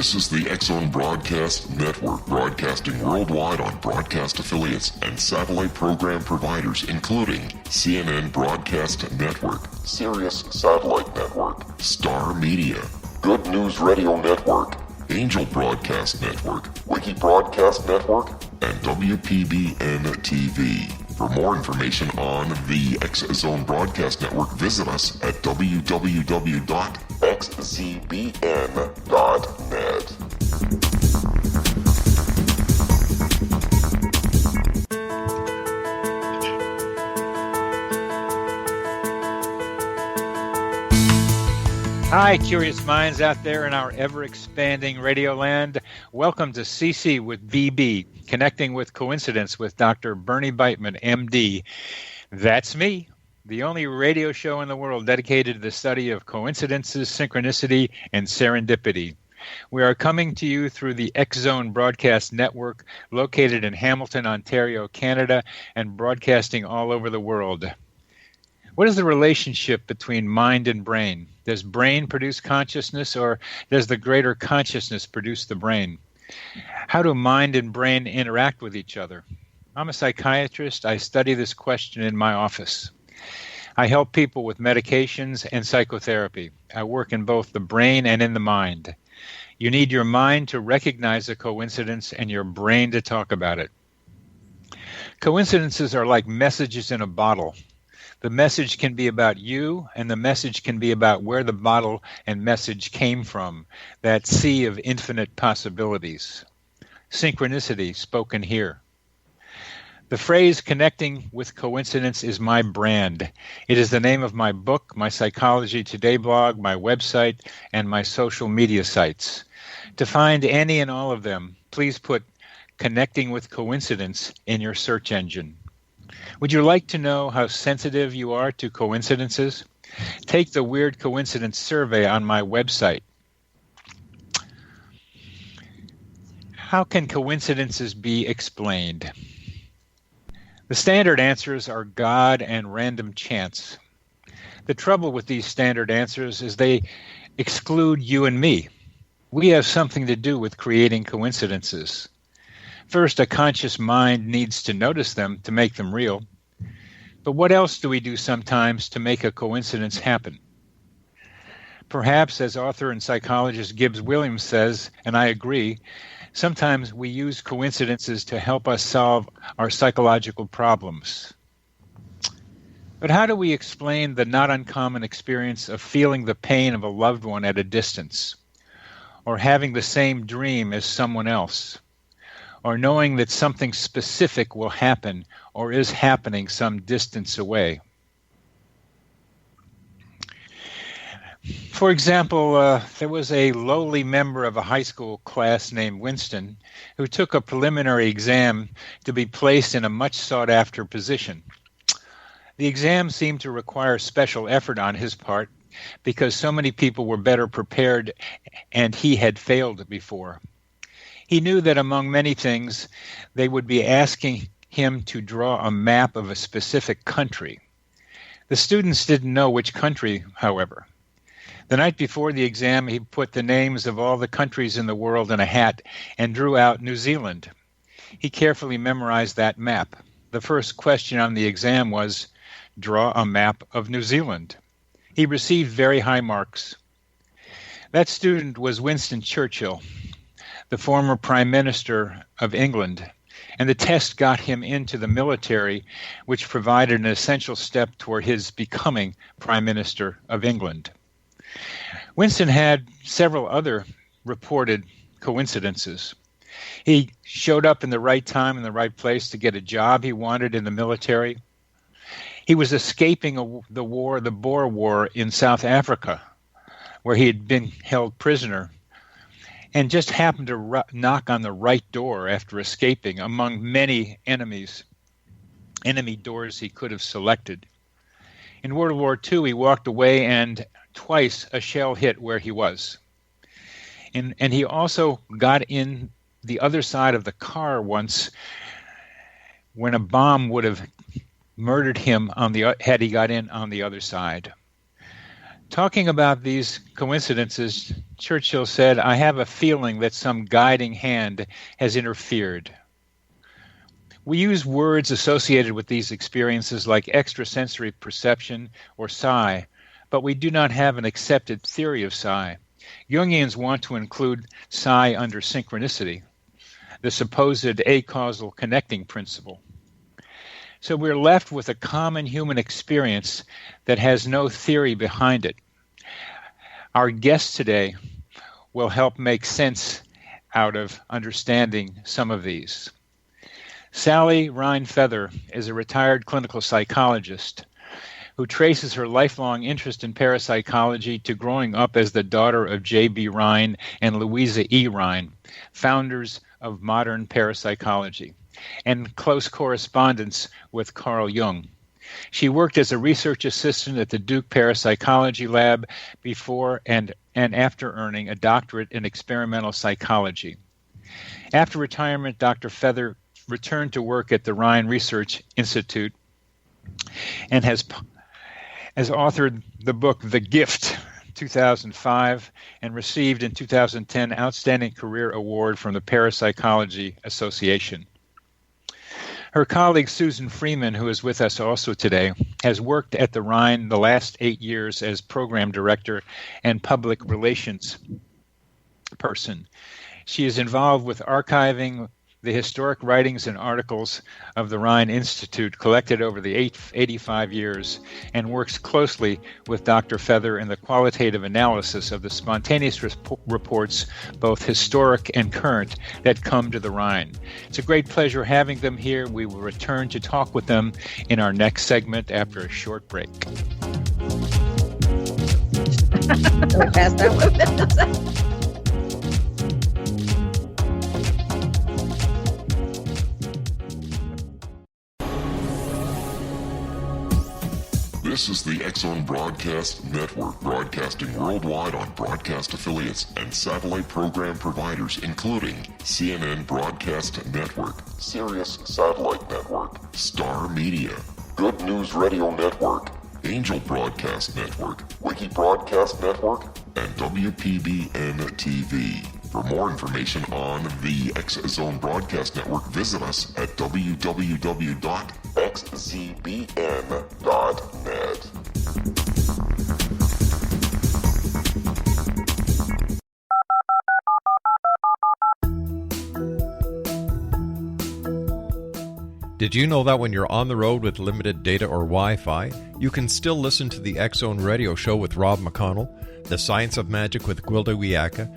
This is the X-Zone Broadcast Network, broadcasting worldwide on broadcast affiliates and satellite program providers, including CNN Broadcast Network, Sirius Satellite Network, Star Media, Good News Radio Network, Angel Broadcast Network, Wiki Broadcast Network, and WPBN TV. For more information on the X-Zone Broadcast Network, visit us at www.xzbn.net. Hi, curious minds out there in our ever-expanding radio land. Welcome to CC with BB, Connecting with Coincidence with Dr. Bernie Beitman, MD. That's me, the only radio show in the world dedicated to the study of coincidences, synchronicity, and serendipity. We are coming to you through the X-Zone Broadcast Network, located in Hamilton, Ontario, Canada, and broadcasting all over the world. What is the relationship between mind and brain? Does brain produce consciousness, or does the greater consciousness produce the brain? How do mind and brain interact with each other? I'm a psychiatrist. I study this question in my office. I help people with medications and psychotherapy. I work in both the brain and in the mind. You need your mind to recognize a coincidence and your brain to talk about it. Coincidences are like messages in a bottle. The message can be about you, and the message can be about where the bottle and message came from, that sea of infinite possibilities. Synchronicity spoken here. The phrase connecting with coincidence is my brand. It is the name of my book, my Psychology Today blog, my website, and my social media sites. To find any and all of them, please put Connecting with Coincidence in your search engine. Would you like to know how sensitive you are to coincidences? Take the Weird Coincidence survey on my website. How can coincidences be explained? The standard answers are God and random chance. The trouble with these standard answers is they exclude you and me. We have something to do with creating coincidences. First, a conscious mind needs to notice them to make them real. But what else do we do sometimes to make a coincidence happen? Perhaps, as author and psychologist Gibbs Williams says, and I agree, sometimes we use coincidences to help us solve our psychological problems. But how do we explain the not uncommon experience of feeling the pain of a loved one at a distance, or having the same dream as someone else, or knowing that something specific will happen or is happening some distance away? For example, there was a lowly member of a high school class named Winston who took a preliminary exam to be placed in a much sought-after position. The exam seemed to require special effort on his part because so many people were better prepared and he had failed before. He knew that among many things, they would be asking him to draw a map of a specific country. The students didn't know which country, however. The night before the exam, he put the names of all the countries in the world in a hat and drew out New Zealand. He carefully memorized that map. The first question on the exam was, draw a map of New Zealand. He received very high marks. That student was Winston Churchill, the former Prime Minister of England, and the test got him into the military, which provided an essential step toward his becoming Prime Minister of England. Winston had several other reported coincidences. He showed up in the right time in the right place to get a job he wanted in the military. He was escaping the Boer War in South Africa, where he had been held prisoner, and just happened to knock on the right door after escaping among many enemy doors he could have selected. In World War II, he walked away and twice a shell hit where he was. And he also got in the other side of the car once when a bomb would have murdered him had he got in on the other side. Talking about these coincidences Churchill said, "I have a feeling that some guiding hand has interfered." We use words associated with these experiences like extrasensory perception or psi, but we do not have an accepted theory of psi. Jungians want to include psi under synchronicity, the supposed acausal connecting principle. So we're left with a common human experience that has no theory behind it. Our guest today will help make sense out of understanding some of these. Sally Rhine Feather is a retired clinical psychologist who traces her lifelong interest in parapsychology to growing up as the daughter of JB Rhine and Louisa E. Rhine, founders of modern parapsychology, and close correspondence with Carl Jung. She worked as a research assistant at the Duke Parapsychology Lab before and after earning a doctorate in experimental psychology. After retirement, Dr. Feather returned to work at the Rhine Research Institute and has authored the book The Gift, 2005, and received in 2010 Outstanding Career Award from the Parapsychology Association. Her colleague Susan Freeman, who is with us also today, has worked at the Rhine the last 8 years as program director and public relations person. She is involved with archiving the historic writings and articles of the Rhine Institute collected over the 85 years and works closely with Dr. Feather in the qualitative analysis of the spontaneous reports, both historic and current, that come to the Rhine. It's a great pleasure having them here. We will return to talk with them in our next segment after a short break. We passed that one. This is the X-Zone Broadcast Network, broadcasting worldwide on broadcast affiliates and satellite program providers, including CNN Broadcast Network, Sirius Satellite Network, Star Media, Good News Radio Network, Angel Broadcast Network, Wiki Broadcast Network, and WPBN TV. For more information on the X-Zone Broadcast Network, visit us at www.xzbn.net. Did you know that when you're on the road with limited data or Wi-Fi, you can still listen to the X-Zone Radio Show with Rob McConnell, The Science of Magic with Gwilda Wiyaka,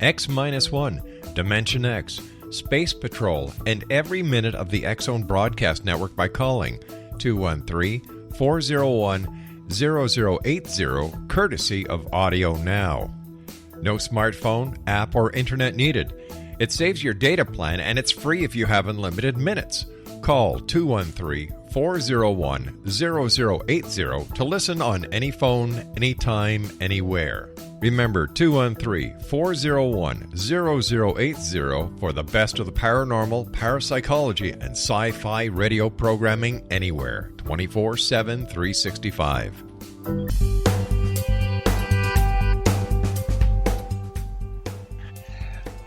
X-1, Dimension X, Space Patrol, and every minute of the X-Zone Broadcast Network by calling 213-401-0080, courtesy of Audio Now. No smartphone, app, or internet needed. It saves your data plan, and it's free if you have unlimited minutes. Call 213-401-0080 to listen on any phone, anytime, anywhere. Remember, 213-401-0080 for the best of the paranormal, parapsychology, and sci-fi radio programming anywhere, 24/7, 365.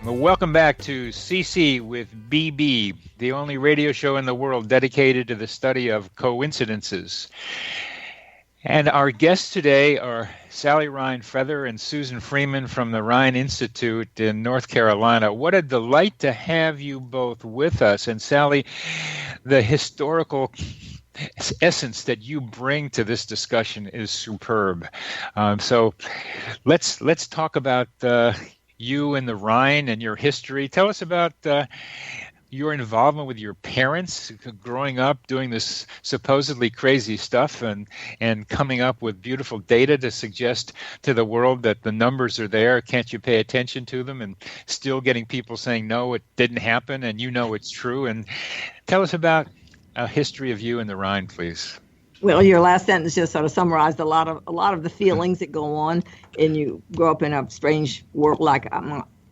Well, welcome back to CC with BB, the only radio show in the world dedicated to the study of coincidences. And our guests today are Sally Rhine Feather and Susan Freeman from the Rhine Institute in North Carolina. What a delight to have you both with us. And Sally, the historical essence that you bring to this discussion is superb. So let's talk about you and the Rhine and your history. Tell us about your involvement with your parents growing up doing this supposedly crazy stuff and coming up with beautiful data to suggest to the world that the numbers are there. Can't you pay attention to them? And still getting people saying, no, it didn't happen, and you know it's true. And tell us about a history of you and the Rhine, please. Well, your last sentence just sort of summarized a lot of the feelings that go on, and you grow up in a strange world like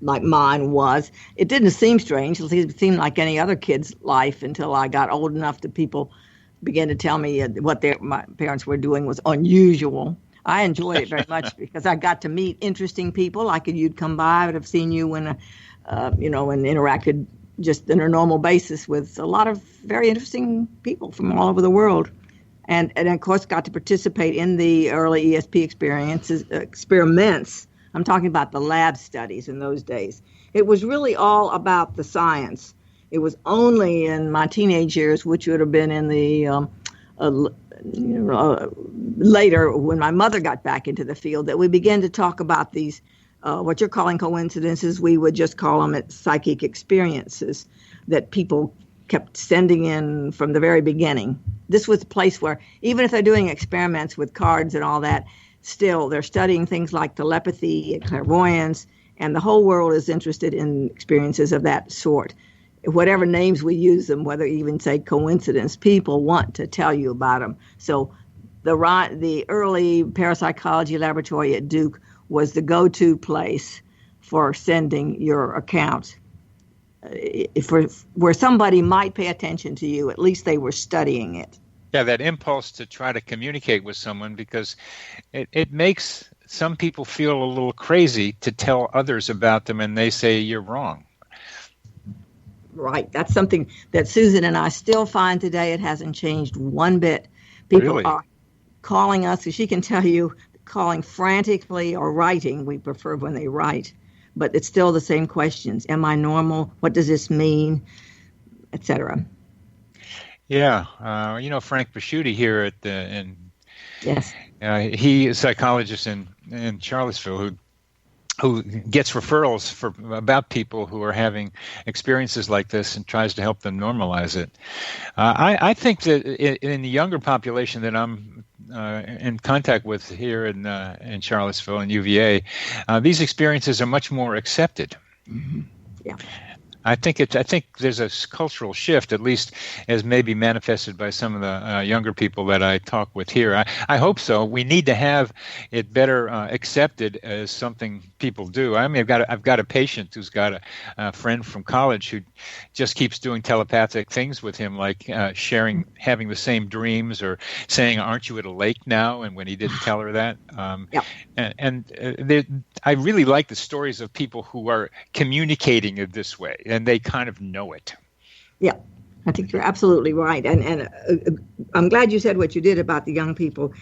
mine was. It didn't seem strange. It seemed like any other kid's life until I got old enough that people began to tell me what my parents were doing was unusual. I enjoyed it very much because I got to meet interesting people. Like you'd come by, I would have seen you when, and interacted just on a normal basis with a lot of very interesting people from all over the world. And of course, got to participate in the early ESP experiments. I'm talking about the lab studies in those days. It was really all about the science. It was only in my teenage years, which would have been in the later when my mother got back into the field, that we began to talk about these, what you're calling coincidences. We would just call them psychic experiences that people kept sending in from the very beginning. This was a place where even if they're doing experiments with cards and all that, still they're studying things like telepathy and clairvoyance, and the whole world is interested in experiences of that sort. Whatever names we use them, whether even say coincidence, people want to tell you about them. So the early parapsychology laboratory at Duke was the go-to place for sending your account. Where somebody might pay attention to you, at least they were studying it. Yeah, that impulse to try to communicate with someone, because it makes some people feel a little crazy to tell others about them, and they say you're wrong. Right. That's something that Susan and I still find today. It hasn't changed one bit. People Really? are calling us, as she can tell you, calling frantically or writing. We prefer when they write. But it's still the same questions. Am I normal? What does this mean? Etc. Yeah. Frank Basciuti here Yes. He is a psychologist in Charlottesville who gets referrals about people who are having experiences like this and tries to help them normalize it. I think that in the younger population that I'm in contact with here in Charlottesville and UVA, these experiences are much more accepted. Mm-hmm. Yeah. I think there's a cultural shift, at least as maybe manifested by some of the younger people that I talk with here. I hope so. We need to have it better accepted as something people do. I mean, I've got a patient who's got a friend from college who just keeps doing telepathic things with him, like having the same dreams, or saying, "Aren't you at a lake now?" And when he didn't tell her that, I really like the stories of people who are communicating it this way, and they kind of know it. Yeah, I think you're absolutely right. And I'm glad you said what you did about the young people.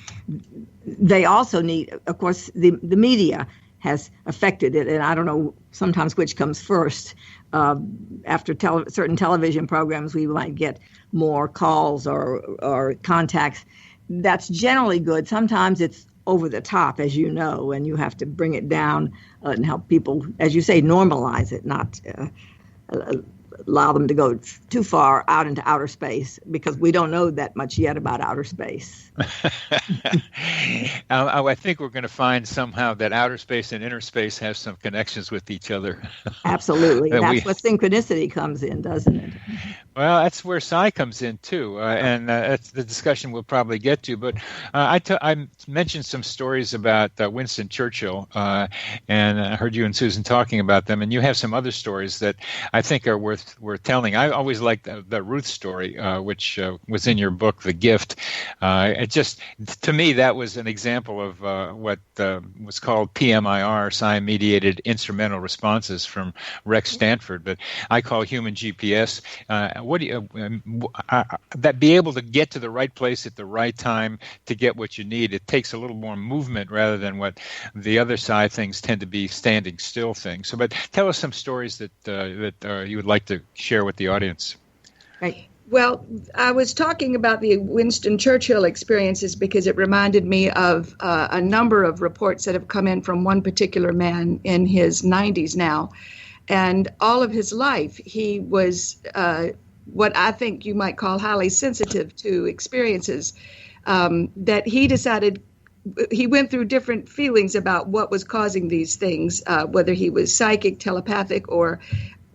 They also need, of course, the media has affected it, and I don't know sometimes which comes first. After certain television programs, we might get more calls or contacts. That's generally good. Sometimes it's over the top, as you know, and you have to bring it down and help people, as you say, normalize it, not allow them to go too far out into outer space, because we don't know that much yet about outer space. I think we're going to find somehow that outer space and inner space have some connections with each other. Absolutely. That's what synchronicity comes in, doesn't it? Well, that's where psi comes in, too, and that's the discussion we'll probably get to. But I mentioned some stories about Winston Churchill, and I heard you and Susan talking about them, and you have some other stories that I think are worth telling. I always liked the Ruth story, which was in your book, The Gift. To me, that was an example of what was called PMIR, psi-mediated instrumental responses from Rex Stanford, but I call human GPS. What do you that be able to get to the right place at the right time to get what you need? It takes a little more movement rather than what the other side things tend to be standing still things. So, but tell us some stories that you would like to share with the audience. Right. Well, I was talking about the Winston Churchill experiences because it reminded me of a number of reports that have come in from one particular man in his 90s now. And all of his life, he was what I think you might call highly sensitive to experiences, that he decided he went through different feelings about what was causing these things, whether he was psychic, telepathic, or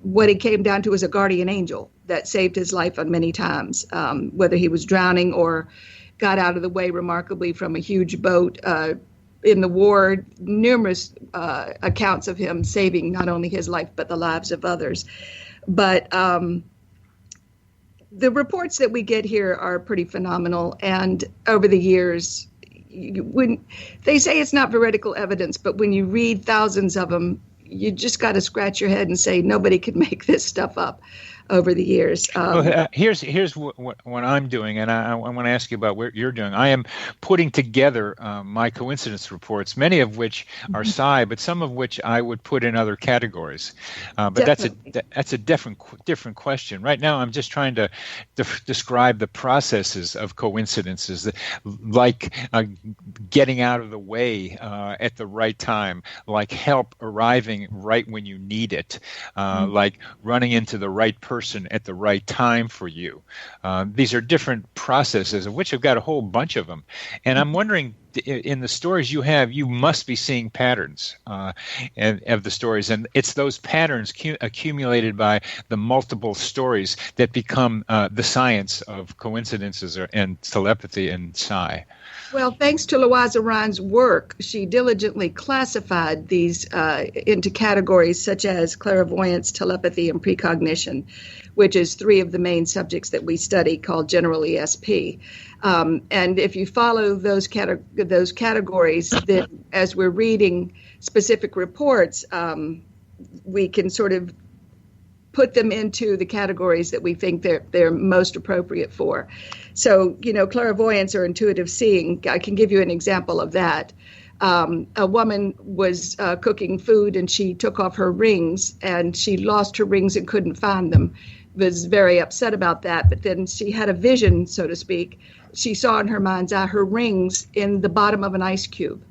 what it came down to was a guardian angel that saved his life on many times, whether he was drowning or got out of the way remarkably from a huge boat in the war. Numerous accounts of him saving not only his life, but the lives of others. But the reports that we get here are pretty phenomenal. And over the years, when they say it's not veridical evidence, but when you read thousands of them, you just got to scratch your head and say nobody could make this stuff up over the years. Here's what I'm doing, and I want to ask you about what you're doing. I am putting together my coincidence reports, many of which are psi, but some of which I would put in other categories. But that's a different question. Right now, I'm just trying to describe the processes of coincidences, like getting out of the way at the right time, like help arriving right when you need it, like running into the right person at the right time for you. These are different processes, of which I've got a whole bunch of them. And I'm wondering, in the stories you have, you must be seeing patterns of the stories. And it's those patterns accumulated by the multiple stories that become the science of coincidences and telepathy and psi. Well, thanks to Louisa Rhine's work, she diligently classified these into categories such as clairvoyance, telepathy, and precognition, which is 3 of the main subjects that we study, called general ESP. And if you follow those categories, then as we're reading specific reports, we can sort of put them into the categories that we think they're most appropriate for. So, clairvoyance or intuitive seeing, I can give you an example of that. A woman was cooking food and she took off her rings and she lost her rings and couldn't find them. Was very upset about that, but then she had a vision, so to speak. She saw in her mind's eye her rings in the bottom of an ice cube.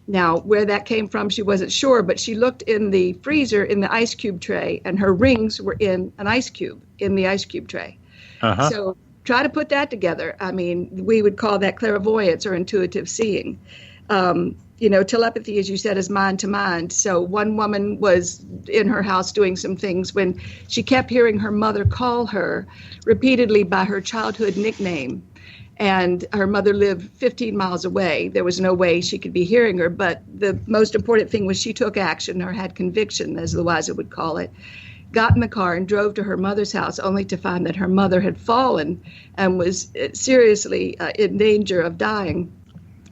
Now, where that came from, she wasn't sure, but she looked in the freezer in the ice cube tray, and her rings were in an ice cube, in the ice cube tray. Uh-huh. So try to put that together. I mean, we would call that clairvoyance or intuitive seeing. Telepathy, as you said, is mind to mind. So one woman was in her house doing some things when she kept hearing her mother call her repeatedly by her childhood nickname. And her mother lived 15 miles away. There was no way she could be hearing her. But the most important thing was she took action, or had conviction, as Louisa would call it, got in the car and drove to her mother's house, only to find that her mother had fallen and was seriously in danger of dying,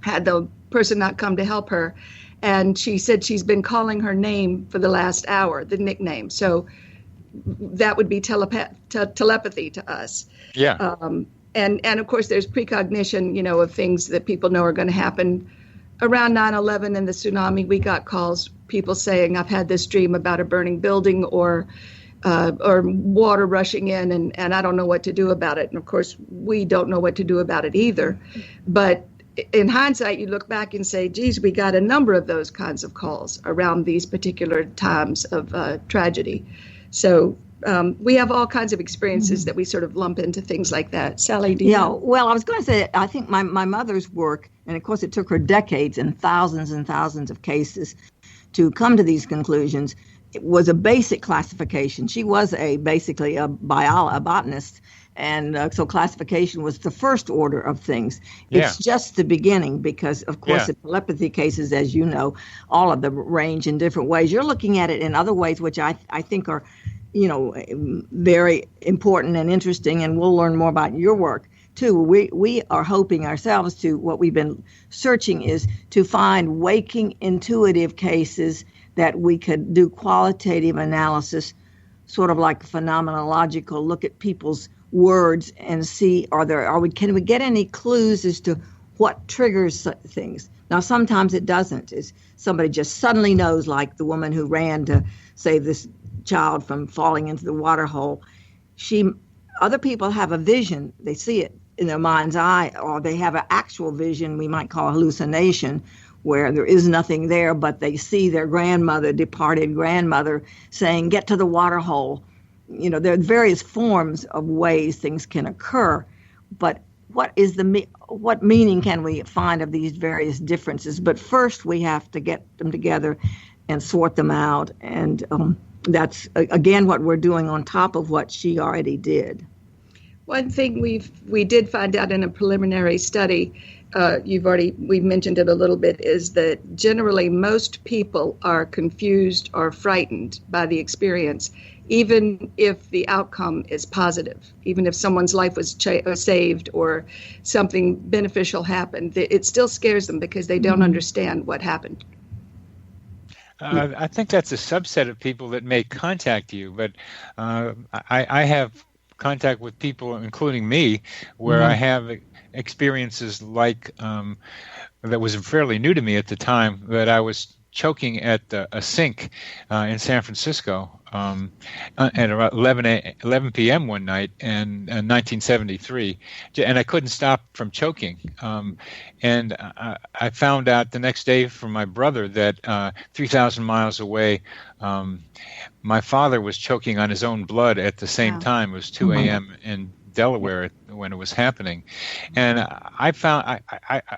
had the person not come to help her. And she said she's been calling her name for the last hour, the nickname. So that would be telepathy to us. Yeah. And of course, there's precognition, of things that people know are going to happen. Around 9/11 and the tsunami, we got calls, people saying, I've had this dream about a burning building or water rushing in, and I don't know what to do about it. And of course, we don't know what to do about it either. But in hindsight, you look back and say, geez, we got a number of those kinds of calls around these particular times of tragedy. So we have all kinds of experiences that we sort of lump into things like that. Sally, do you know? Well, I was going to say, I think my mother's work, and of course it took her decades and thousands of cases to come to these conclusions, it was a basic classification. She was basically a botanist, and so classification was the first order of things. Yeah. It's just the beginning because, of course, the telepathy cases, as you know, all of them range in different ways. You're looking at it in other ways, which I think are very important and interesting, and we'll learn more about your work too. We are hoping ourselves to, what we've been searching is to find waking intuitive cases that we could do qualitative analysis, sort of like phenomenological, look at people's words and see, can we get any clues as to what triggers things? Now, sometimes it doesn't. It's somebody just suddenly knows, like the woman who ran to save this child from falling into the water hole. Other people have a vision. They see it in their mind's eye, or they have an actual vision we might call hallucination, where there is nothing there, but they see their departed grandmother saying, get to the water hole. There are various forms of ways things can occur, but what meaning can we find of these various differences? But first we have to get them together and sort them out, and that's, again, what we're doing on top of what she already did. One thing we did find out in a preliminary study, we've mentioned it a little bit, is that generally most people are confused or frightened by the experience, even if the outcome is positive, even if someone's life was saved or something beneficial happened. It still scares them because they don't understand what happened. I think that's a subset of people that may contact you, but I have contact with people, including me, where I have experiences like that was fairly new to me at the time, that I was choking at a sink in San Francisco at around 11 p.m. one night in 1973, and I couldn't stop from choking. And I found out the next day from my brother that 3,000 miles away, my father was choking on his own blood at the same time. It was 2 a.m. in Delaware when it was happening, and I found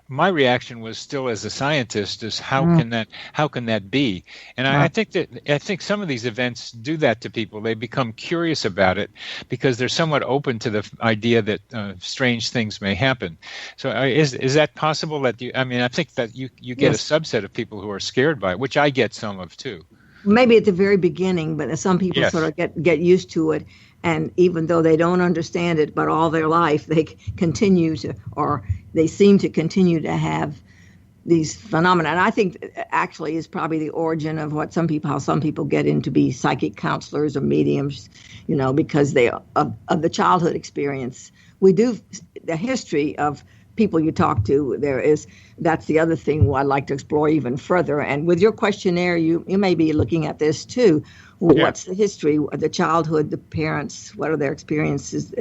my reaction was still as a scientist is how can that be? And I think some of these events do that to people. They become curious about it because they're somewhat open to the idea that strange things may happen. So is that possible? That I think that you get a subset of people who are scared by it, which I get some of too. Maybe at the very beginning, but some people sort of get used to it. And even though they don't understand it, but all their life they continue to, or they seem to continue to have these phenomena. And I think actually is probably the origin of how some people get into be psychic counselors or mediums, because they of the childhood experience. We do the history of people you talk to. That's the other thing I'd like to explore even further. And with your questionnaire, you may be looking at this too. What's the history of the childhood, the parents, what are their experiences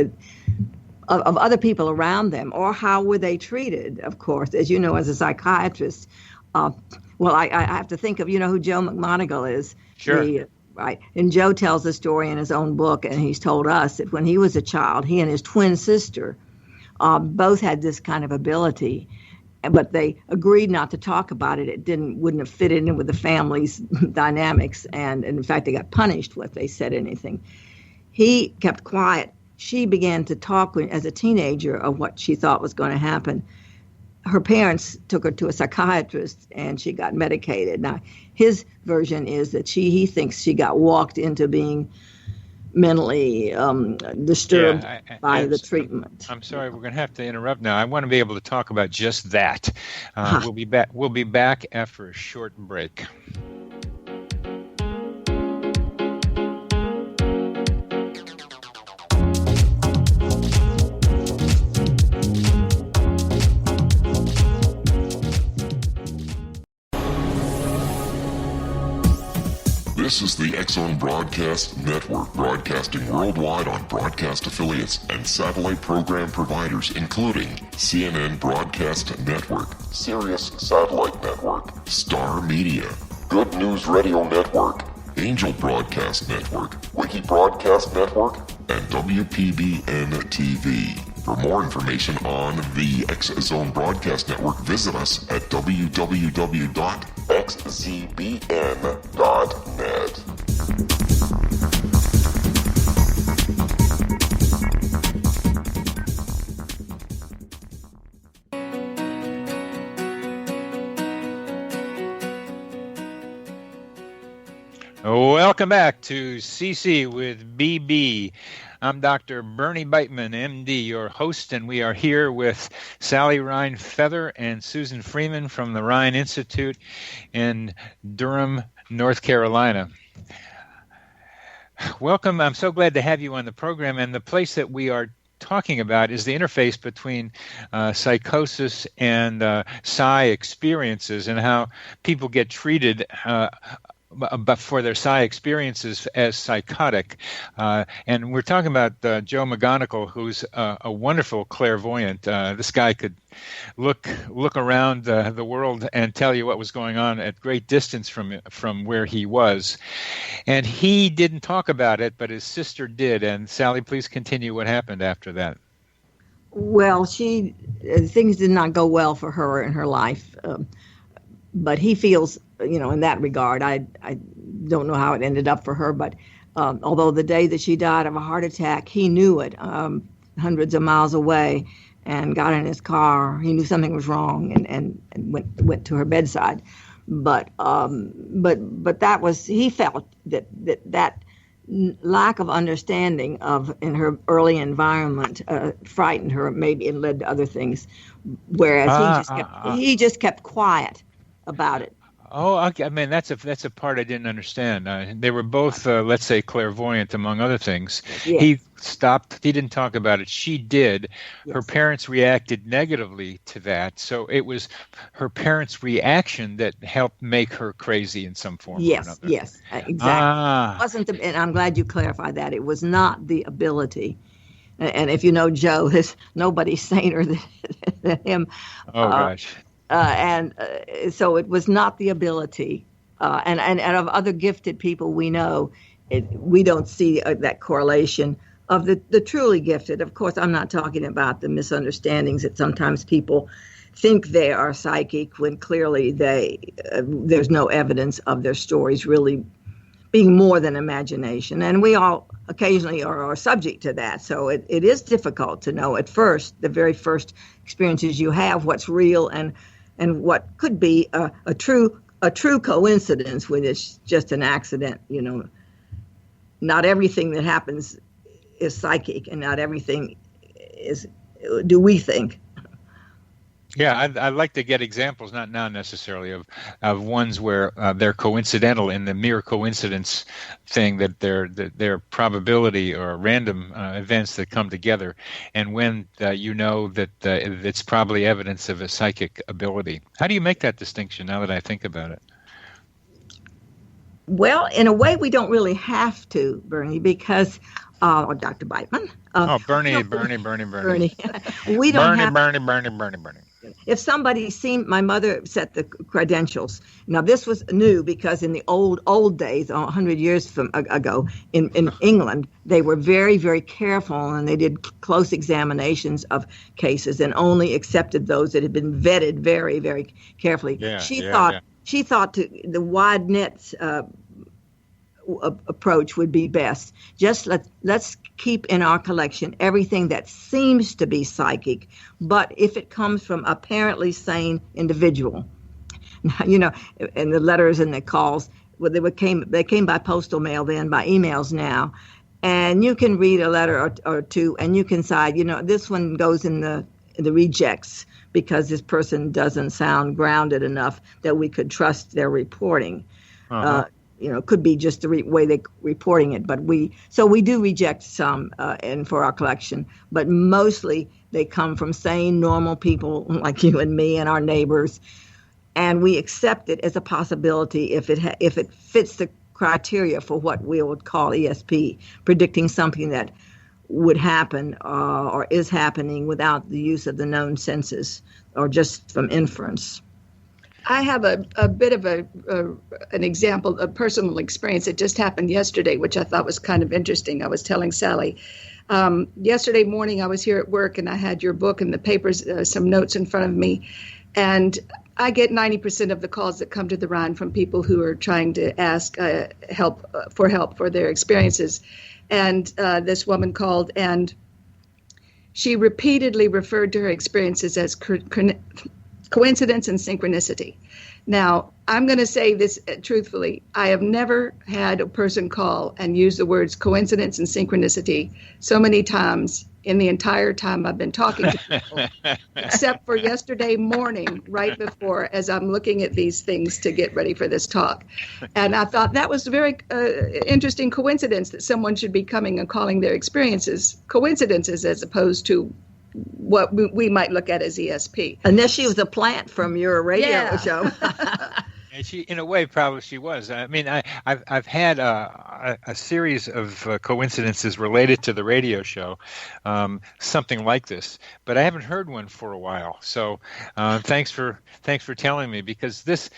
of other people around them, or how were they treated, of course. As you know, as a psychiatrist, I have to think of, who Joe McMoneagle is. Sure. Right. And Joe tells the story in his own book, and he's told us that when he was a child, he and his twin sister both had this kind of ability, but they agreed not to talk about it. It wouldn't have fit in with the family's dynamics, and in fact, they got punished if they said anything. He kept quiet. She began to talk as a teenager of what she thought was going to happen. Her parents took her to a psychiatrist, and she got medicated. Now, his version is that he thinks she got walked into being mentally disturbed by the treatment. I'm sorry, we're going to have to interrupt now. I want to be able to talk about just that. We'll be back after a short break. This is the X-Zone Broadcast Network, broadcasting worldwide on broadcast affiliates and satellite program providers, including CNN Broadcast Network, Sirius Satellite Network, Star Media, Good News Radio Network, Angel Broadcast Network, Wiki Broadcast Network, and WPBN TV. For more information on the X-Zone Broadcast Network, visit us at www.xzbn.net. Welcome back to CC with BB. I'm Dr. Bernie Beitman, MD, your host, and we are here with Sally Rhine Feather and Susan Freeman from the Rhine Institute in Durham, North Carolina. Welcome. I'm so glad to have you on the program, and the place that we are talking about is the interface between psychosis and psi experiences and how people get treated but for their psi experiences as psychotic. And we're talking about Joe McGonigal, who's a wonderful clairvoyant. This guy could look around the world and tell you what was going on at great distance from where he was. And he didn't talk about it, but his sister did. And Sally, please continue what happened after that. Well, things did not go well for her in her life. But he feels, in that regard, I don't know how it ended up for her, but although the day that she died of a heart attack, he knew it hundreds of miles away. and got in his car. He knew something was wrong and went to her bedside. But that was, he felt that lack of understanding in her early environment frightened her, maybe, and led to other things. Whereas he just kept quiet about it. Oh, okay. I mean, that's a part I didn't understand. They were both, let's say, clairvoyant, among other things. Yes. He stopped. He didn't talk about it. She did. Yes. Her parents reacted negatively to that. So it was her parents' reaction that helped make her crazy in some form or another. Yes, exactly. It wasn't and I'm glad you clarified that. It was not the ability. And if you know Joe, there's nobody saner than him. Oh, gosh. So it was not the ability, and of other gifted people we know, we don't see that correlation of the truly gifted. Of course, I'm not talking about the misunderstandings that sometimes people think they are psychic when clearly there's no evidence of their stories really being more than imagination. And we all occasionally are subject to that. So it is difficult to know at first, the very first experiences you have, what's real and what could be a true coincidence when it's just an accident. Not everything that happens is psychic, and not everything do we think. Yeah, I'd like to get examples, not now necessarily, of ones where they're coincidental in the mere coincidence thing, that they're probability or random events that come together, and when that it's probably evidence of a psychic ability. How do you make that distinction now that I think about it? Well, in a way, we don't really have to, Bernie, because or Dr. Beitman. Bernie. We don't have Bernie. If somebody my mother set the credentials. Now, this was new because in the old days, 100 years ago, in England, they were very, very careful, and they did close examinations of cases and only accepted those that had been vetted very, very carefully. She thought the wide net approach would be best. Just let's keep in our collection everything that seems to be psychic, but if it comes from apparently sane individual. Now, and the letters and the calls, well, they came by postal mail then, by emails now, and you can read a letter or two, and you can decide, this one goes in the rejects because this person doesn't sound grounded enough that we could trust their reporting. Could be just the way they're reporting it, but we do reject some and for our collection, but mostly they come from sane, normal people like you and me and our neighbors, and we accept it as a possibility if it fits the criteria for what we would call ESP, predicting something that would happen or is happening without the use of the known senses or just from inference. I have a bit of an example, a personal experience that just happened yesterday, which I thought was kind of interesting. I was telling Sally, yesterday morning I was here at work and I had your book and the papers, some notes in front of me, and I get 90% of the calls that come to the Rhine from people who are trying to ask help for their experiences. And this woman called, and she repeatedly referred to her experiences as coincidence and synchronicity. Now, I'm going to say this truthfully. I have never had a person call and use the words coincidence and synchronicity so many times in the entire time I've been talking to people, except for yesterday morning, right before, as I'm looking at these things to get ready for this talk. And I thought that was a very interesting coincidence that someone should be coming and calling their experiences coincidences as opposed to what we might look at as ESP. Unless she was a plant from your radio show. And she, in a way, probably she was. I mean, I've had a series of coincidences related to the radio show, something like this, but I haven't heard one for a while. So thanks for telling me, because this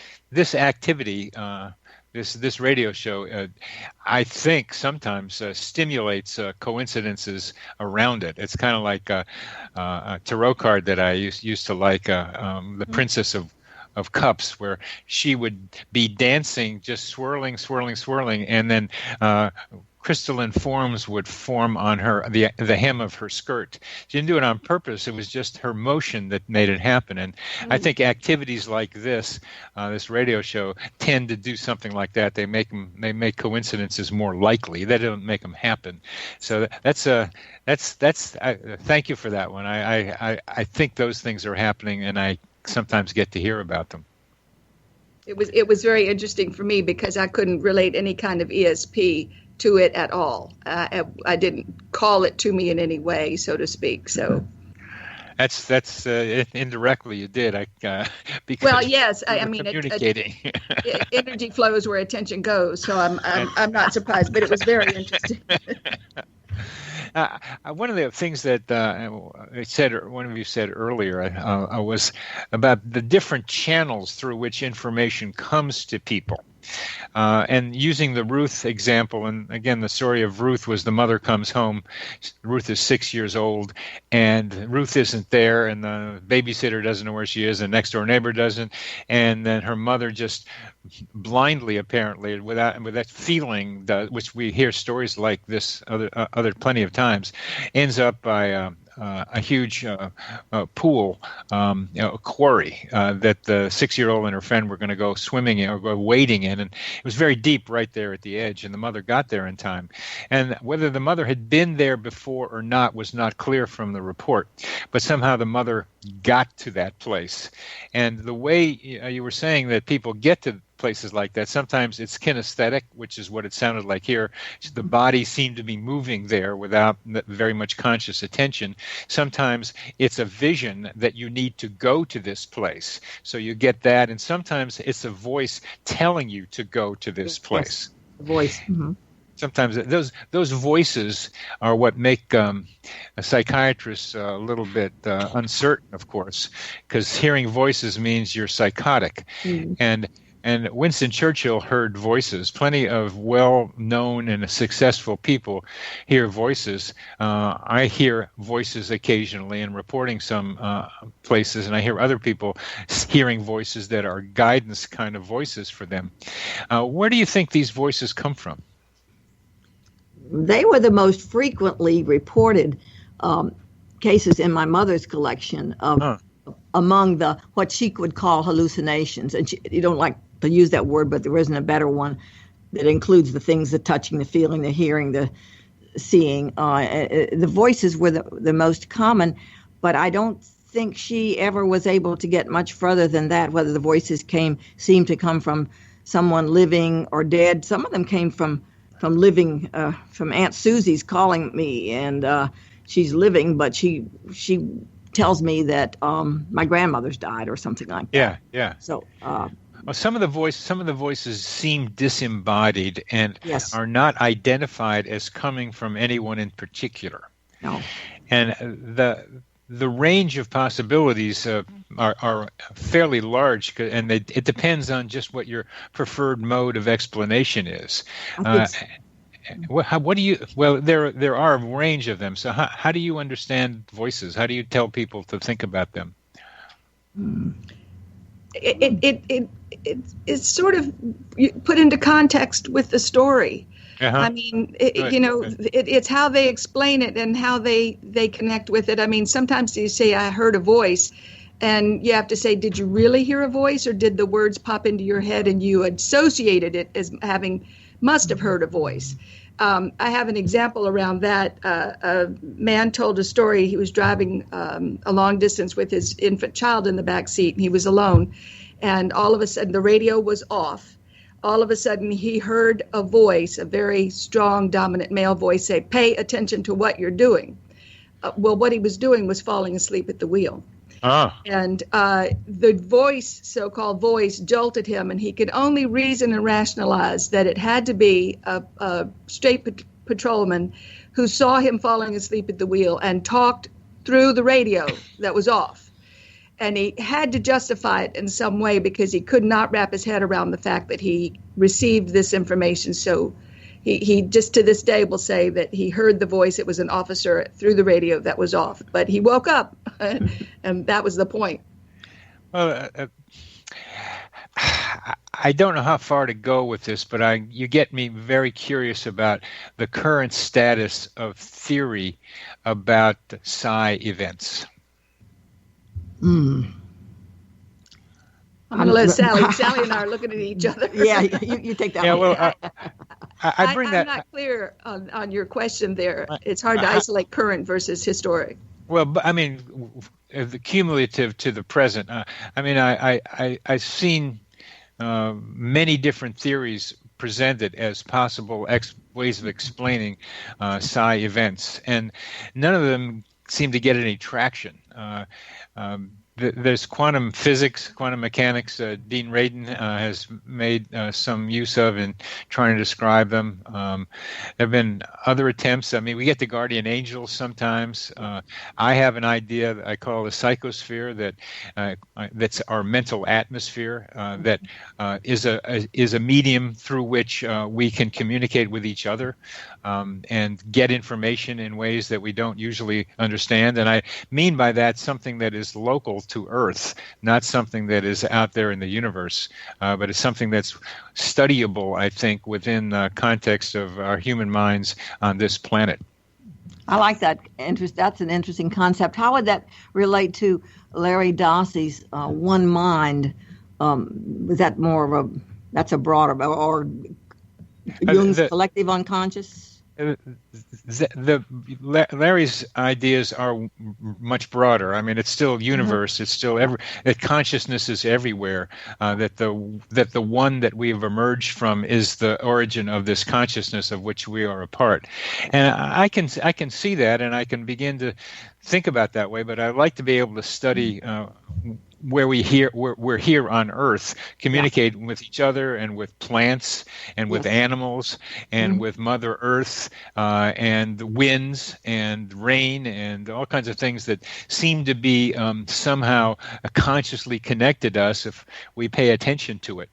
activity. This radio show, I think, sometimes stimulates coincidences around it. It's kind of like a tarot card that I used to like, the Princess of Cups, where she would be dancing, just swirling, and then crystalline forms would form on her, the hem of her skirt. She didn't do it on purpose. It was just her motion that made it happen. And I think activities like this radio show, tend to do something like that. They make coincidences more likely. They don't make them happen. So thank you for that one. I think those things are happening, and I sometimes get to hear about them. It was very interesting for me because I couldn't relate any kind of ESP to it at all. I didn't call it to me in any way, so to speak. So that's indirectly you did. Because well, yes, I mean communicating. Energy flows where attention goes. So I'm not surprised, but it was very interesting. One of the things that one of you said earlier was about the different channels through which information comes to people. And using the Ruth example, and again, the story of Ruth was the mother comes home. Ruth is 6 years old, and Ruth isn't there, and the babysitter doesn't know where she is, and next door neighbor doesn't, and then her mother just blindly, apparently, without feeling, which we hear stories like this other plenty of times, ends up by a huge pool, a quarry that the 6-year-old and her friend were going to go swimming in or go wading in, and it was very deep right there at the edge, and the mother got there in time. And whether the mother had been there before or not was not clear from the report, but somehow the mother got to that place. And the way you were saying that people get to places like that, sometimes it's kinesthetic, which is what it sounded like here. The body seemed to be moving there without very much conscious attention. Sometimes it's a vision that you need to go to this place, so you get that. And sometimes it's a voice telling you to go to this place. Yes. Voice. Mm-hmm. Sometimes those voices are what make a psychiatrist a little bit uncertain, of course, because hearing voices means you're psychotic. Mm. And Winston Churchill heard voices. Plenty of well-known and successful people hear voices. I hear voices occasionally in reporting some places, and I hear other people hearing voices that are guidance kind of voices for them. Where do you think these voices come from? They were the most frequently reported cases in my mother's collection of among the what she would call hallucinations. And you don't like to use that word, but there isn't a better one that includes the things, the touching, the feeling, the hearing, the seeing. The voices were the most common, but I don't think she ever was able to get much further than that, whether the voices seemed to come from someone living or dead. Some of them came from living, from Aunt Susie's calling me, and she's living, but she tells me that my grandmother's died or something like that. Yeah. So well, some of the voices seem disembodied and yes. are not identified as coming from anyone in particular. No. And the range of possibilities are fairly large, and it depends on just what your preferred mode of explanation is. What do you? Well, there are a range of them. So how do you understand voices? How do you tell people to think about them? It's sort of put into context with the story. Uh-huh. I mean, it's how they explain it and how they connect with it. I mean, sometimes you say, I heard a voice, and you have to say, did you really hear a voice, or did the words pop into your head and you associated it as must have heard a voice? I have an example around that. A man told a story. He was driving a long distance with his infant child in the back seat, and he was alone. And all of a sudden, the radio was off. All of a sudden, he heard a voice, a very strong, dominant male voice, say, pay attention to what you're doing. Well, what he was doing was falling asleep at the wheel. And the voice, so-called voice, jolted him, and he could only reason and rationalize that it had to be a state patrolman who saw him falling asleep at the wheel and talked through the radio that was off. And he had to justify it in some way because he could not wrap his head around the fact that he received this information. So he just to this day will say that he heard the voice. It was an officer through the radio that was off. But he woke up, and that was the point. Well, I don't know how far to go with this, but you get me very curious about the current status of theory about psi events. I'm going to let Sally. Sally and I are looking at each other. Yeah, you take that one. Well, I bring that. I'm not clear on your question there. It's hard to isolate current versus historic. Well, but I mean, the cumulative to the present. I've seen many different theories presented as possible ways of explaining psi events, and none of them seem to get any traction. There's quantum physics, quantum mechanics. Dean Radin has made some use of in trying to describe them. There have been other attempts. I mean, we get the guardian angels sometimes. I have an idea that I call the psychosphere, that's our mental atmosphere, that is a medium through which we can communicate with each other and get information in ways that we don't usually understand. And I mean by that something that is local to Earth, not something that is out there in the universe, but it's something that's studyable, I think, within the context of our human minds on this planet. I like that. That's an interesting concept. How would that relate to Larry Dossey's one mind? Was that more of that's a broader, or Jung's collective unconscious? Larry's ideas are much broader. I mean, it's still universe. It's still that consciousness is everywhere. That the one that we have emerged from is the origin of this consciousness of which we are a part. And I can see that, and I can begin to think about that way. But I'd like to be able to study where we're here on Earth, communicating with each other and with plants and with animals and with Mother Earth and the winds and rain and all kinds of things that seem to be somehow consciously connected to us if we pay attention to it.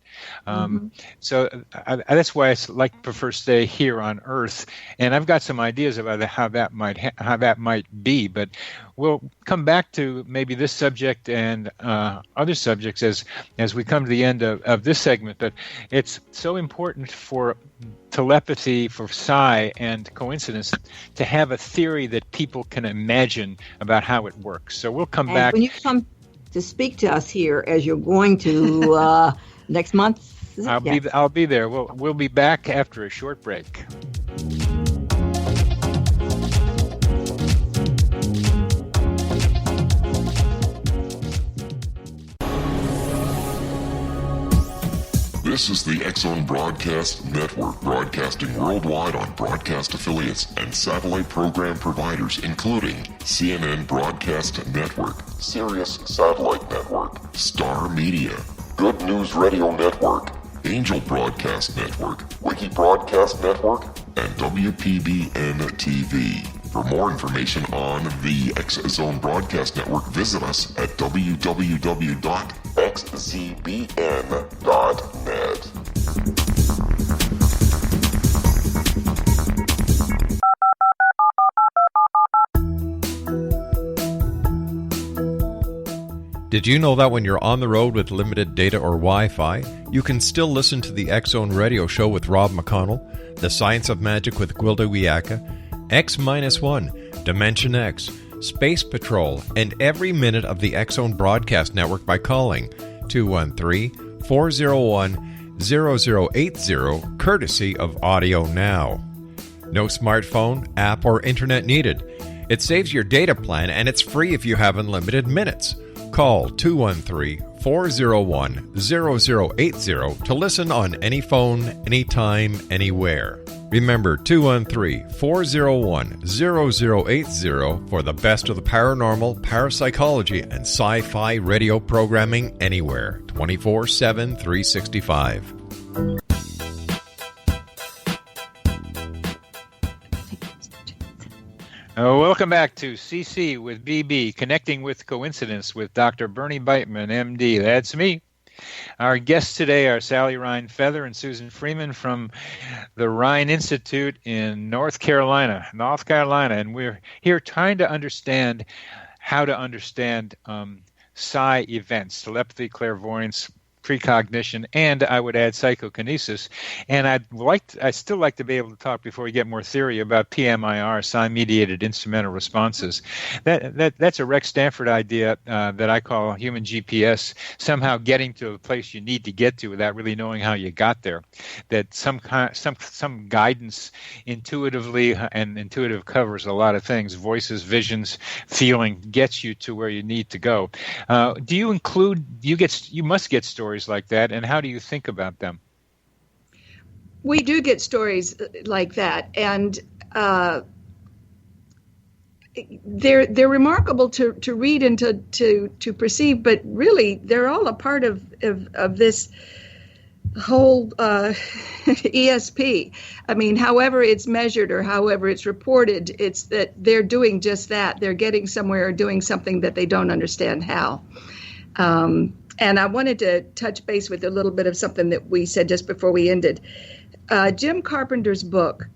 So that's why I prefer stay here on Earth, and I've got some ideas about how that might be. But we'll come back to maybe this subject and other subjects as we come to the end of this segment. But it's so important for telepathy, for psi and coincidence, to have a theory that people can imagine about how it works. So we'll come back. When you come to speak to us here, as you're going to next month, I'll be there. We'll be back after a short break. This is the X-Zone Broadcast Network, broadcasting worldwide on broadcast affiliates and satellite program providers, including CNN Broadcast Network, Sirius Satellite Network, Star Media, Good News Radio Network, Angel Broadcast Network, Wiki Broadcast Network, and WPBN TV. For more information on the X-Zone Broadcast Network, visit us at www.xzbn.net. Did you know that when you're on the road with limited data or Wi-Fi, you can still listen to the X-Zone Radio Show with Rob McConnell, The Science of Magic with Gwilda Wiyaka, X-1, Dimension X, Space Patrol, and every minute of the X-Zone Broadcast Network by calling 213-401-0080, courtesy of Audio Now. No smartphone, app, or internet needed. It saves your data plan, and it's free if you have unlimited minutes. Call 213-401-0080 to listen on any phone, anytime, anywhere. Remember 213-401-0080 for the best of the paranormal, parapsychology, and sci-fi radio programming anywhere, 24/7, 365. Welcome back to CC with BB, Connecting with Coincidence with Dr. Bernie Beitman, MD. That's me. Our guests today are Sally Rhine Feather and Susan Freeman from the Rhine Institute in North Carolina, and we're here trying to understand how to understand psi events, telepathy, clairvoyance, precognition, and I would add psychokinesis. And I still like to be able to talk before we get more theory about PMIR, psi-mediated instrumental responses. That's a Rex Stanford idea that I call human GPS, somehow getting to a place you need to get to without really knowing how you got there. That some guidance intuitively, and intuitive covers a lot of things, voices, visions, feeling, gets you to where you need to go. Do you include, you must get stories like that, and how do you think about them? We do get stories like that, and they're remarkable to read and to perceive, but really they're all a part of this whole ESP. I mean, however it's measured or however it's reported, it's that they're doing just that. They're getting somewhere or doing something that they don't understand how. And I wanted to touch base with a little bit of something that we said just before we ended. Jim Carpenter's book,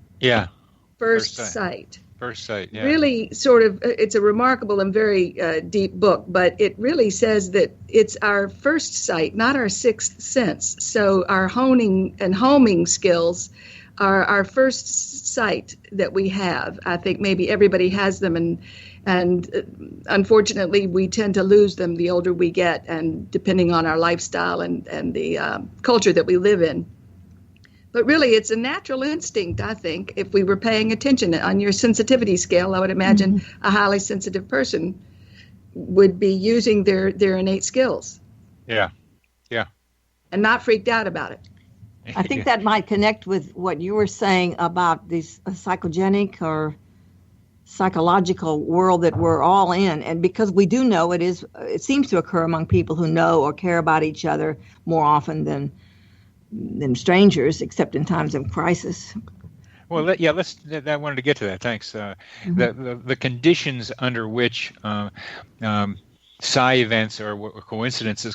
First Sight. First Sight, yeah. Really sort of, it's a remarkable and very deep book, but it really says that it's our first sight, not our sixth sense. So our honing and homing skills are our first sight that we have. I think maybe everybody has them, and unfortunately we tend to lose them the older we get, and depending on our lifestyle and the culture that we live in. But really, it's a natural instinct, I think. If we were paying attention on your sensitivity scale, I would imagine a highly sensitive person would be using their innate skills. Yeah. And not freaked out about it. I think that might connect with what you were saying about this psychogenic or psychological world that we're all in. And because we do know it seems to occur among people who know or care about each other more often than strangers, except in times of crisis. Well, I wanted to get to that. Thanks. The conditions under which psi events or coincidences.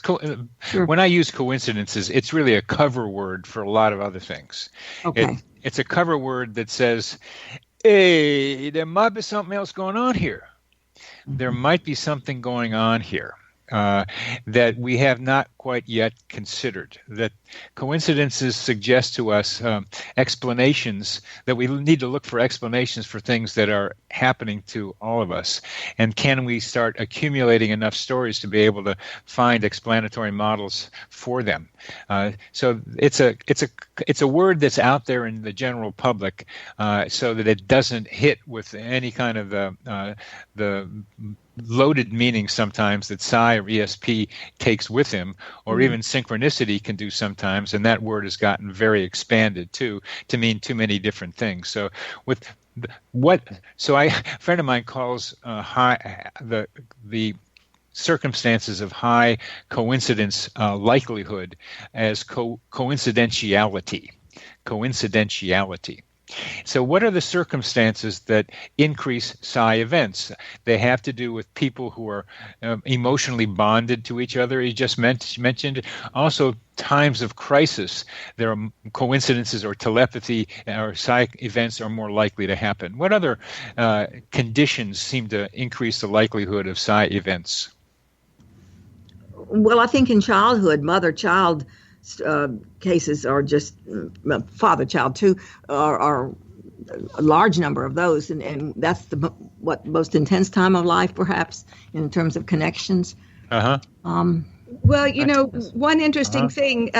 Sure. When I use coincidences, it's really a cover word for a lot of other things. Okay. It's a cover word that says, hey, there might be something else going on here. There might be something going on here that we have not quite yet considered. That coincidences suggest to us explanations, that we need to look for explanations for things that are happening to all of us. And can we start accumulating enough stories to be able to find explanatory models for them? So it's a word that's out there in the general public, so that it doesn't hit with any kind of the loaded meaning sometimes that psi or ESP takes with him, or even synchronicity can do sometimes, and that word has gotten very expanded too to mean too many different things. So a friend of mine calls the circumstances of high coincidence likelihood as coincidentiality. So what are the circumstances that increase psi events? They have to do with people who are emotionally bonded to each other, you just mentioned. Also, times of crisis, there are coincidences or telepathy or psi events are more likely to happen. What other conditions seem to increase the likelihood of psi events? Well, I think in childhood, mother-child cases are just father-child too are a large number of those, and that's the most intense time of life, perhaps, in terms of connections. Well, one interesting thing,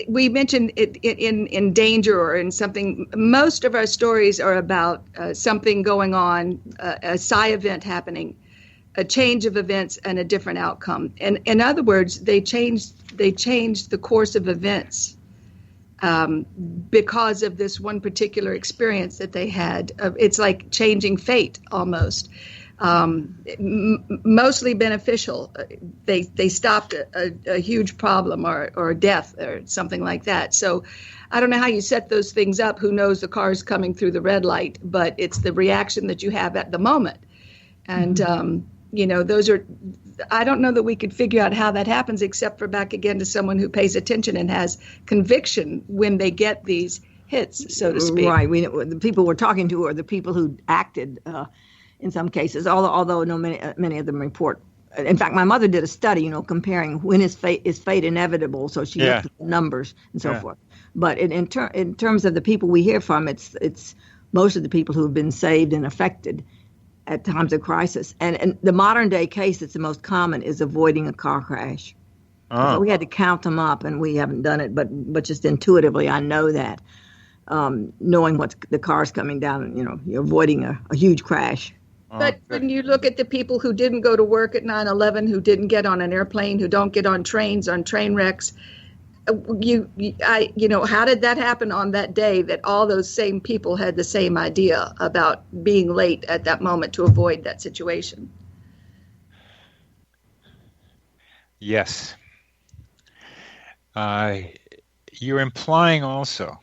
we mentioned it in danger or in something. Most of our stories are about something going on, a psi event happening, a change of events and a different outcome. And in other words, they changed the course of events because of this one particular experience that they had. It's like changing fate almost. Mostly beneficial. They stopped a huge problem or death or something like that. So I don't know how you set those things up. Who knows, the car's coming through the red light, but it's the reaction that you have at the moment. And those are, I don't know that we could figure out how that happens, except for back again to someone who pays attention and has conviction when they get these hits, so to speak. Right. The people we're talking to are the people who acted in some cases, although many of them report in fact, my mother did a study, comparing when is fate inevitable. So she looked at the numbers and so forth. But in terms of the people we hear from, it's most of the people who have been saved and affected at times of crisis. And the modern day case that's the most common is avoiding a car crash. Oh. So we had to count them up, and we haven't done it, but just intuitively I know that, knowing what the car's coming down, you're avoiding a huge crash. But when you look at the people who didn't go to work at 9/11, who didn't get on an airplane, who don't get on trains, on train wrecks, how did that happen on that day that all those same people had the same idea about being late at that moment to avoid that situation? Yes. You're implying also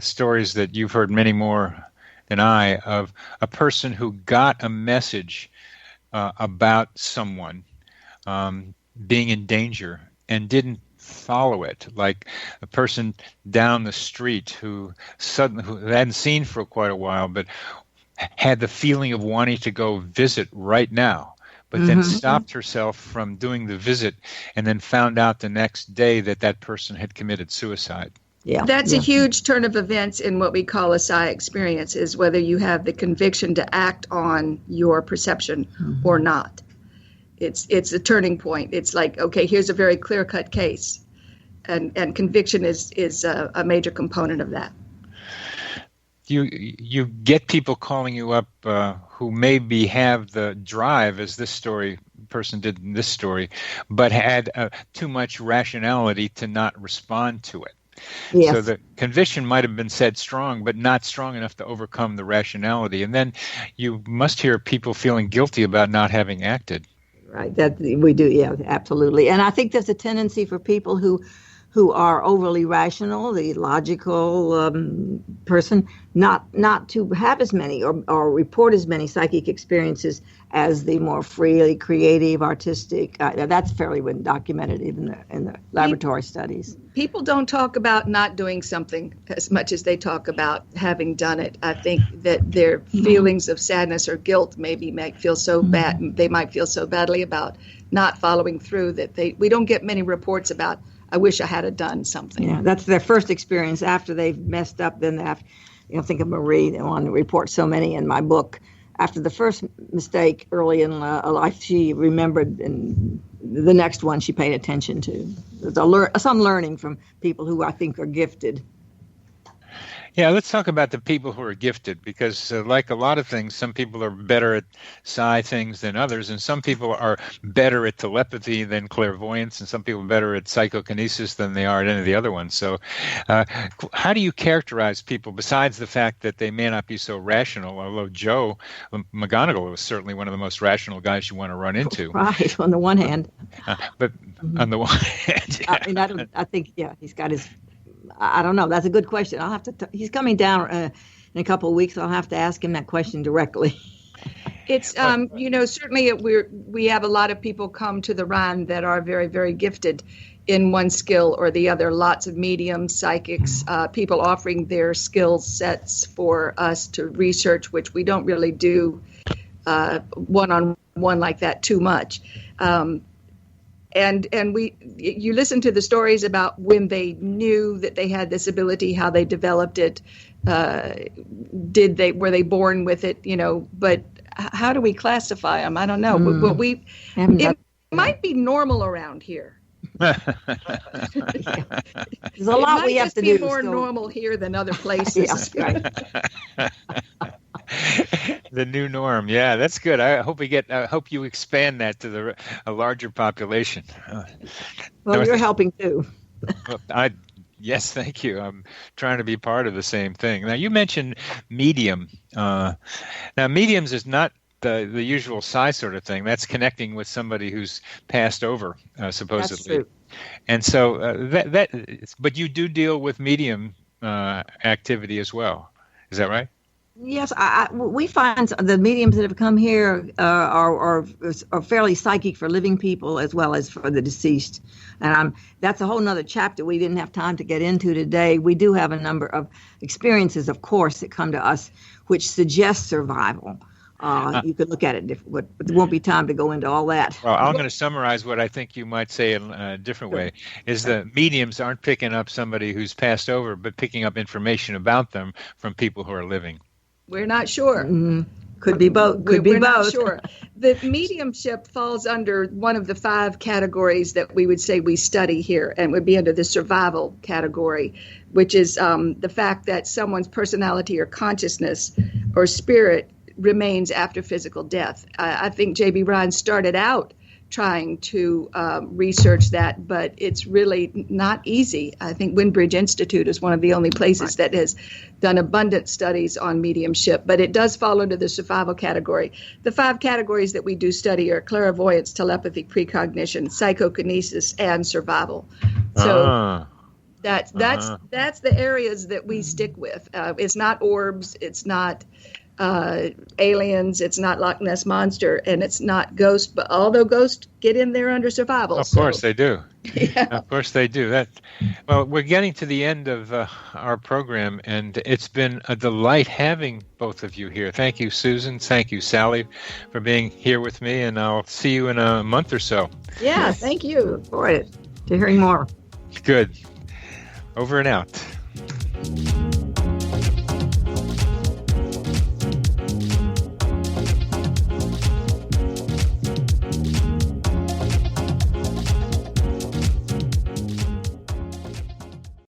stories that you've heard many more than I, of a person who got a message about someone being in danger and didn't follow it, like a person down the street who hadn't seen for quite a while, but had the feeling of wanting to go visit right now, but then stopped herself from doing the visit and then found out the next day that person had committed suicide. Yeah, that's a huge turn of events in what we call a psi experience, is whether you have the conviction to act on your perception or not. It's a turning point. It's like, okay, here's a very clear-cut case, and conviction is a major component of that. You get people calling you up who maybe have the drive, as this person did in this story, but had too much rationality to not respond to it. Yes. So the conviction might have been said strong, but not strong enough to overcome the rationality. And then you must hear people feeling guilty about not having acted. Right, that we do, yeah, absolutely. And I think there's a tendency for people who are overly rational, the logical person, not to have as many or report as many psychic experiences as the more freely creative, artistic. That's fairly well documented even in the laboratory studies. People don't talk about not doing something as much as they talk about having done it. I think that their feelings of sadness or guilt maybe might feel so bad. They might feel so badly about not following through that we don't get many reports about, I wish I had done something. Yeah, that's their first experience after they've messed up. Then they have, think of Marie, the one who reports so many in my book. After the first mistake early in life, she remembered, and the next one she paid attention to. There's some learning from people who I think are gifted. Yeah, let's talk about the people who are gifted, because like a lot of things, some people are better at psi things than others, and some people are better at telepathy than clairvoyance, and some people are better at psychokinesis than they are at any of the other ones. So how do you characterize people, besides the fact that they may not be so rational, although Joe McGonigal was certainly one of the most rational guys you want to run into. Right, on the one hand. But on the one hand, yeah. I think, he's got his... I don't know. That's a good question. I'll have to. He's coming down in a couple of weeks. I'll have to ask him that question directly. It's certainly we have a lot of people come to the Rhine that are very, very gifted in one skill or the other. Lots of mediums, psychics, people offering their skill sets for us to research, which we don't really do one-on-one like that too much. And you listen to the stories about when they knew that they had this ability, how they developed it, were they born with it, but how do we classify them? I don't know. But it might be normal around here. There's a lot we have to do. It might just be more normal here than other places. Yeah, right. The new norm. Yeah, that's good. I hope you expand that to a larger population. Well, you're helping too. Yes, thank you. I'm trying to be part of the same thing. Now, you mentioned medium. Now, mediums is not the usual psi sort of thing. That's connecting with somebody who's passed over, supposedly. That's true. And so but you do deal with medium activity as well. Is that right? Yes, we find the mediums that have come here are fairly psychic for living people as well as for the deceased. And that's a whole nother chapter we didn't have time to get into today. We do have a number of experiences, of course, that come to us which suggest survival. You could look at it different, but there won't be time to go into all that. Well, I'm going to summarize what I think you might say in a different way, is the mediums aren't picking up somebody who's passed over, but picking up information about them from people who are living. We're not sure. Mm-hmm. Could be both. We're not sure. The mediumship falls under one of the 5 categories that we would say we study here, and would be under the survival category, which is the fact that someone's personality or consciousness or spirit remains after physical death. I think J.B. Rhine started out trying to research that, but it's really not easy. I think Windbridge Institute is one of the only places that has done abundant studies on mediumship, but it does fall under the survival category. The 5 categories that we do study are clairvoyance, telepathy, precognition, psychokinesis, and survival. So that's the areas that we stick with. It's not orbs, it's not aliens, it's not Loch Ness Monster, and it's not ghosts, but although ghosts get in there under survival. Of course they do. Yeah. Of course they do. Well, we're getting to the end of our program, and it's been a delight having both of you here. Thank you, Susan. Thank you, Sally, for being here with me, and I'll see you in a month or so. Yeah, thank you. Look forward to hearing more. Good. Over and out.